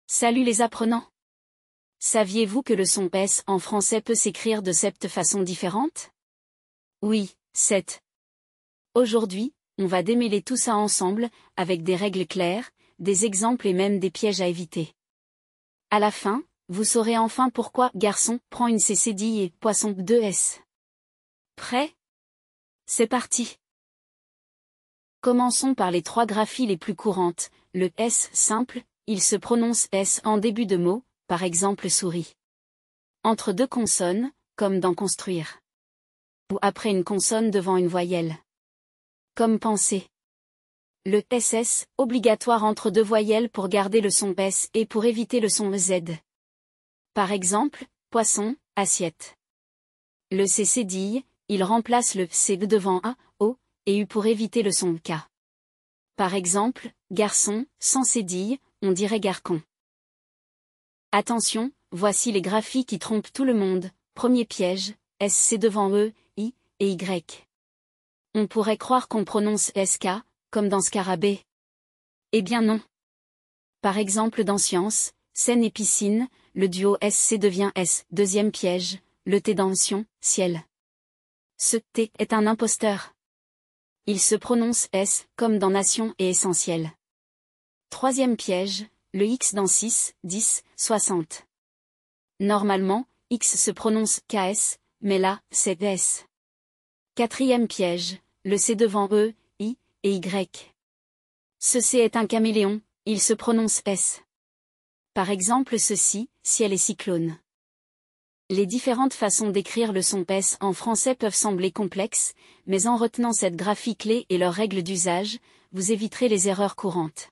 Salut les apprenants! Saviez-vous que le son S en français peut s'écrire de 7 façons différentes? Oui, 7. Aujourd'hui, on va démêler tout ça ensemble, avec des règles claires, des exemples et même des pièges à éviter. À la fin, vous saurez enfin pourquoi garçon prend une CCDI et poisson 2S. Prêt? C'est parti! Commençons par les 3 graphies les plus courantes. Le S simple, il se prononce S en début de mot, par exemple souris. Entre 2 consonnes, comme dans construire. Ou après une consonne devant une voyelle. Comme penser. Le SS, obligatoire entre 2 voyelles pour garder le son S et pour éviter le son Z. Par exemple, poisson, assiette. Le CCDI, il remplace le C devant A, O, et U pour éviter le son K. Par exemple, garçon, sans cédille, on dirait garcon. Attention, voici les graphies qui trompent tout le monde. Premier piège, SC devant E, I, et Y. On pourrait croire qu'on prononce SK, comme dans scarabée. Eh bien non. Par exemple dans science, scène et piscine, le duo SC devient S. Deuxième piège, le T dans sion, ciel. Ce T est un imposteur. Il se prononce S, comme dans nation et essentiel. Troisième piège, le X dans 6, 10, 60. Normalement, X se prononce KS, mais là, c'est S. Quatrième piège, le C devant E, I, et Y. Ce C est un caméléon, il se prononce S. Par exemple ceci, ciel et cyclone. Les différentes façons d'écrire le son S en français peuvent sembler complexes, mais en retenant cette graphie clé et leurs règles d'usage, vous éviterez les erreurs courantes.